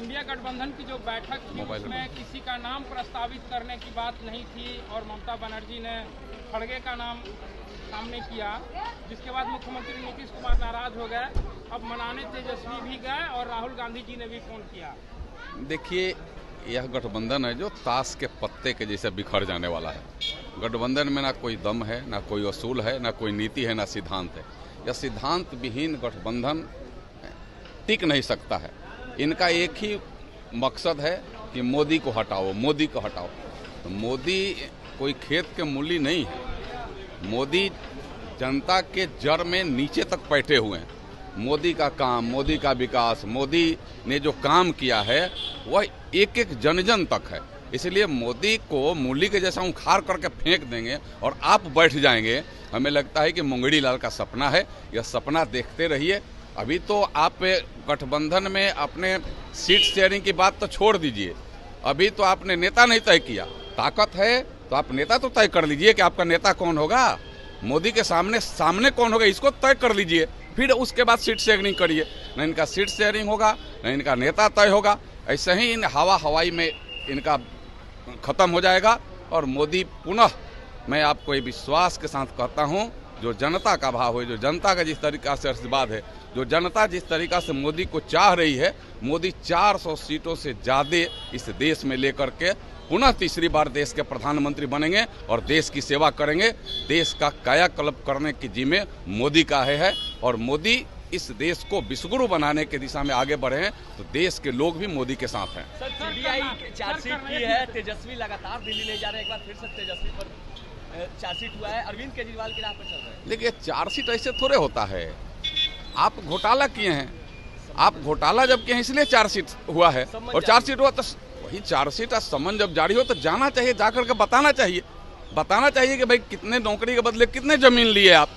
India गठबंधन की जो बैठक थी उसमें किसी का नाम प्रस्तावित करने की बात नहीं थी और ममता बनर्जी ने खड़गे का नाम सामने किया, जिसके बाद मुख्यमंत्री नीतीश कुमार नाराज हो गए। अब मनाने तेजस्वी भी गए और राहुल गांधी जी ने भी फोन किया। देखिए, यह गठबंधन है जो ताश के पत्ते के जैसे बिखर जाने वाला है। गठबंधन में ना कोई दम है, ना कोई असूल है, ना कोई नीति है, ना सिद्धांत है। यह सिद्धांत विहीन गठबंधन टिक नहीं सकता है। इनका एक ही मकसद है कि मोदी को हटाओ, मोदी को हटाओ। तो मोदी कोई खेत के मूली नहीं है। मोदी जनता के जड़ में नीचे तक बैठे हुए हैं। मोदी का काम, मोदी का विकास, मोदी ने जो काम किया है वह एक एक जन जन तक है। इसलिए मोदी को मूली के जैसा उखाड़ करके फेंक देंगे और आप बैठ जाएंगे, हमें लगता है कि मुंगड़ी लाल का सपना है। यह सपना देखते रहिए। अभी तो आप गठबंधन में अपने सीट शेयरिंग की बात तो छोड़ दीजिए, अभी तो आपने नेता नहीं तय किया। ताकत है तो आप नेता तो तय कर लीजिए कि आपका नेता कौन होगा, मोदी के सामने कौन होगा, इसको तय कर लीजिए। फिर उसके बाद सीट शेयरिंग करिए। न इनका सीट शेयरिंग होगा, न इनका नेता तय होगा। ऐसे ही इन हवाई में इनका खत्म हो जाएगा। और मोदी पुनः, मैं आपको ये विश्वास के साथ कहता हूँ, जो जनता का भाव है, जो जनता का जिस तरीका से आशीर्वाद है, जो जनता जिस तरीका से मोदी को चाह रही है, मोदी 400 सीटों से ज़्यादा इस देश में लेकर के पुनः तीसरी बार देश के प्रधानमंत्री बनेंगे और देश की सेवा करेंगे। देश का कायाकल्प करने की जिम्मे मोदी का है और मोदी इस देश को विश्वगुरु बनाने की दिशा में आगे बढ़े हैं, तो देश के लोग भी मोदी के साथ हैं। सर, सीबीआई चार्जशीट की है, तेजस्वी लगातार दिल्ली नहीं जा रहे, एक बार फिर से तेजस्वी पर चार्जशीट हुआ है, अरविंद केजरीवाल की राह पर चल रहे हैं। देखिए, चार्जशीट ऐसे थोड़े होता है। आप घोटाला किए हैं, आप घोटाला जब किए हैं इसलिए चार्जशीट हुआ है। और चार्जशीट हुआ तो वही चार्जशीट, समन जब जारी हो तो जाना चाहिए, जाकर के बताना चाहिए कि भाई कितने नौकरी के बदले कितने जमीन लिए आप,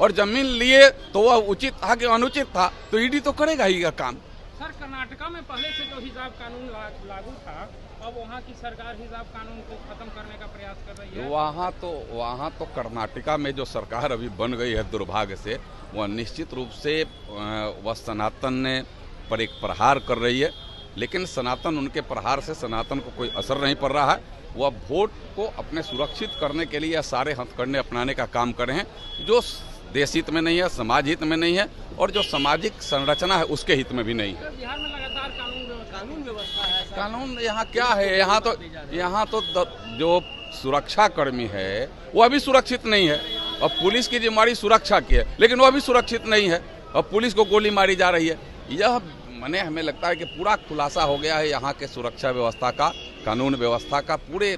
और जमीन लिए तो वह उचित था कि अनुचित था, तो ईडी तो करेगा ही का काम। सर, कर्नाटका में पहले से जो हिजाब कानून लागू था, अब वहाँ की सरकार हिजाब कानून को खत्म करने का प्रयास कर रही है। वहाँ तो कर्नाटका में जो सरकार अभी बन गई है, दुर्भाग्य से, वह निश्चित रूप से वह सनातन पर एक प्रहार कर रही है। लेकिन सनातन, उनके प्रहार से सनातन को कोई असर नहीं पड़ रहा है। वह वोट को अपने सुरक्षित करने के लिए सारे हथकंडे अपनाने का काम कर रहे हैं, जो देश हित में नहीं है, समाज हित में नहीं है, और जो सामाजिक संरचना है उसके हित में भी नहीं है। बिहार में लगातार कानून व्यवस्था है। कानून यहाँ क्या है? यहाँ तो जो सुरक्षा कर्मी है वो अभी सुरक्षित नहीं है। और पुलिस की जिम्मेदारी सुरक्षा की है, लेकिन वो अभी सुरक्षित नहीं है और पुलिस को गोली मारी जा रही है। यह मैंने हमें लगता है कि पूरा खुलासा हो गया है यहाँ के सुरक्षा व्यवस्था का, कानून व्यवस्था का। पूरे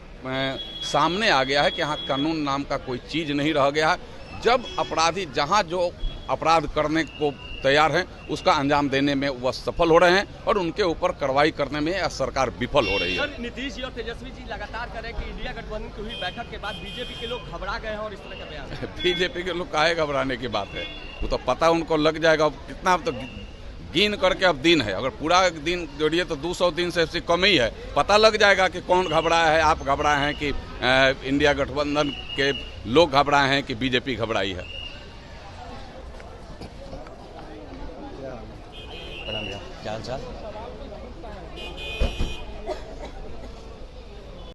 सामने आ गया है कि यहाँ कानून नाम का कोई चीज़ नहीं रह गया है। जब अपराधी जहाँ जो अपराध करने को तैयार हैं, उसका अंजाम देने में वह सफल हो रहे हैं और उनके ऊपर कार्रवाई करने में सरकार विफल हो रही है। सर, नीतीश जी और तेजस्वी जी लगातार कह रहे हैं कि इंडिया गठबंधन की हुई बैठक के बाद बीजेपी के लोग घबरा गए हैं और इस तरह का बयान। बीजेपी के लोग काहे घबराने की बात है? वो तो पता उनको लग जाएगा। कितना तो गिन करके अब दिन है, अगर पूरा दिन जोड़िए तो 200 दिन से कम ही है। पता लग जाएगा कि कौन घबराया है, आप घबराए हैं कि इंडिया गठबंधन के लोग घबराए हैं कि बीजेपी घबराई है। क्या हाल चाल?